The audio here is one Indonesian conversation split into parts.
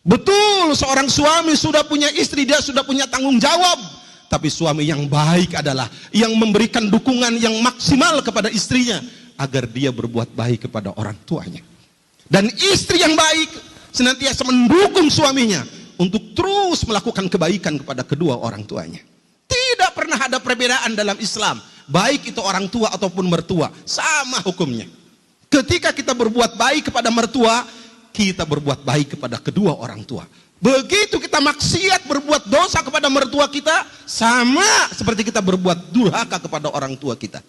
Betul, seorang suami sudah punya istri, dia sudah punya tanggung jawab. Tapi suami yang baik adalah yang memberikan dukungan yang maksimal kepada istrinya agar dia berbuat baik kepada orang tuanya. Dan istri yang baik senantiasa mendukung suaminya untuk terus melakukan kebaikan kepada kedua orang tuanya. Tidak pernah ada perbedaan dalam Islam, baik itu orang tua ataupun mertua, sama hukumnya. Ketika kita berbuat baik kepada mertua, kita berbuat baik kepada kedua orang tua. Begitu kita maksiat berbuat dosa kepada mertua kita, sama seperti kita berbuat durhaka kepada orang tua kita.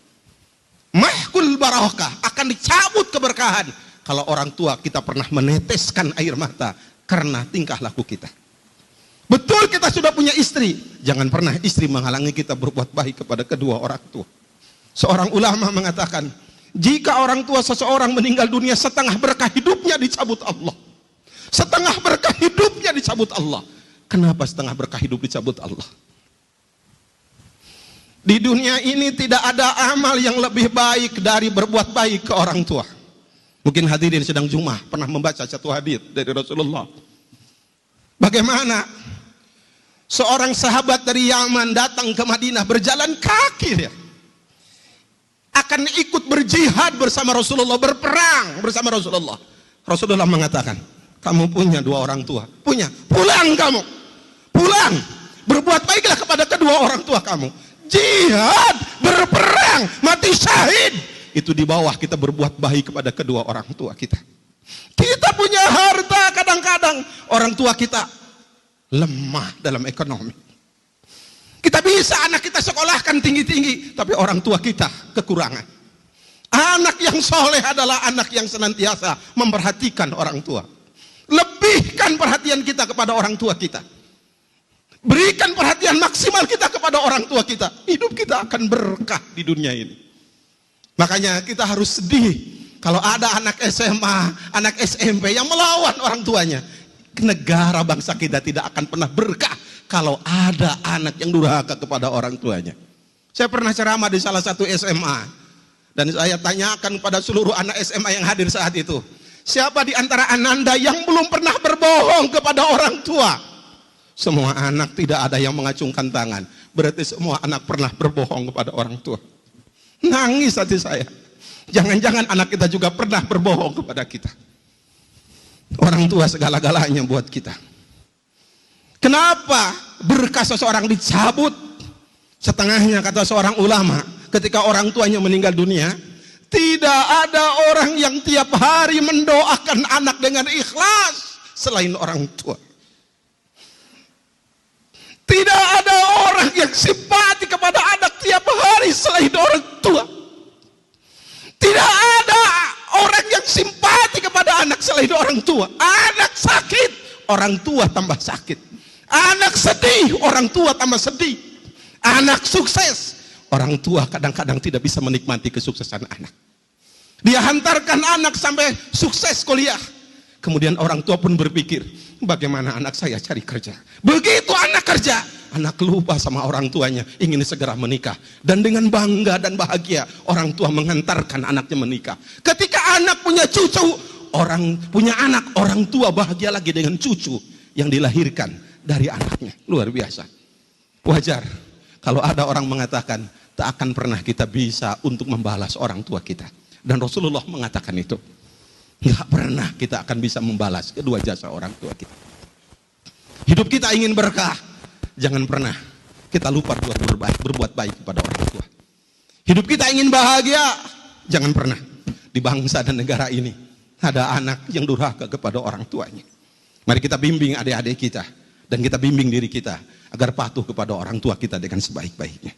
Mahkul barakah, akan dicabut keberkahan kalau orang tua kita pernah meneteskan air mata karena tingkah laku kita. Betul, kita sudah punya istri, jangan pernah istri menghalangi kita berbuat baik kepada kedua orang tua. Seorang ulama mengatakan, jika orang tua seseorang meninggal dunia, setengah berkah hidupnya dicabut Allah. Setengah berkah hidupnya dicabut Allah. Kenapa setengah berkah hidup dicabut Allah? Di dunia ini tidak ada amal yang lebih baik dari berbuat baik ke orang tua. Mungkin hadirin sedang Jumat pernah membaca satu hadis dari Rasulullah. Bagaimana seorang sahabat dari Yaman datang ke Madinah berjalan kaki dia. Akan ikut berjihad bersama Rasulullah, berperang bersama Rasulullah. Rasulullah mengatakan, kamu punya dua orang tua, punya, pulang kamu, pulang, berbuat baiklah kepada kedua orang tua kamu. Jihad, berperang, mati syahid, itu di bawah kita berbuat baik kepada kedua orang tua kita. Kita punya harta, kadang-kadang orang tua kita lemah dalam ekonomi. Kita bisa anak kita sekolahkan tinggi-tinggi, tapi orang tua kita kekurangan. Anak yang soleh adalah anak yang senantiasa memperhatikan orang tua. Lebihkan perhatian kita kepada orang tua kita. Berikan perhatian maksimal kita kepada orang tua kita. Hidup kita akan berkah di dunia ini. Makanya kita harus sedih kalau ada anak SMA, anak SMP yang melawan orang tuanya. Negara bangsa kita tidak akan pernah berkah kalau ada anak yang durhaka kepada orang tuanya. Saya pernah ceramah di salah satu SMA dan saya tanyakan pada seluruh anak SMA yang hadir saat itu, siapa di antara Ananda yang belum pernah berbohong kepada orang tua? Semua anak, tidak ada yang mengacungkan tangan. Berarti semua anak pernah berbohong kepada orang tua. Nangis hati saya. Jangan-jangan anak kita juga pernah berbohong kepada kita. Orang tua segala-galanya buat kita. Kenapa berkah seseorang dicabut? Setengahnya kata seorang ulama, ketika orang tuanya meninggal dunia, tidak ada orang yang tiap hari mendoakan anak dengan ikhlas selain orang tua. Tidak ada orang yang simpati kepada anak tiap hari selain orang tua. Tidak ada orang yang simpati kepada anak selain orang tua. Anak sakit, orang tua tambah sakit. Anak sedih, orang tua tambah sedih. Anak sukses, orang tua kadang-kadang tidak bisa menikmati kesuksesan anak. Dia hantarkan anak sampai sukses kuliah. Kemudian orang tua pun berpikir, bagaimana anak saya cari kerja. Begitu anak kerja, anak lupa sama orang tuanya, ingin segera menikah. Dan dengan bangga dan bahagia, orang tua mengantarkan anaknya menikah. Ketika anak punya cucu, orang tua bahagia lagi dengan cucu yang dilahirkan dari anaknya. Luar biasa. Wajar kalau ada orang mengatakan, tak akan pernah kita bisa untuk membalas orang tua kita. Dan Rasulullah mengatakan itu. Nggak pernah kita akan bisa membalas kedua jasa orang tua kita. Hidup kita ingin berkah, jangan pernah kita lupa berbuat baik kepada orang tua. Hidup kita ingin bahagia, jangan pernah di bangsa dan negara ini ada anak yang durhaka kepada orang tuanya. Mari kita bimbing adik-adik kita dan kita bimbing diri kita agar patuh kepada orang tua kita dengan sebaik-baiknya.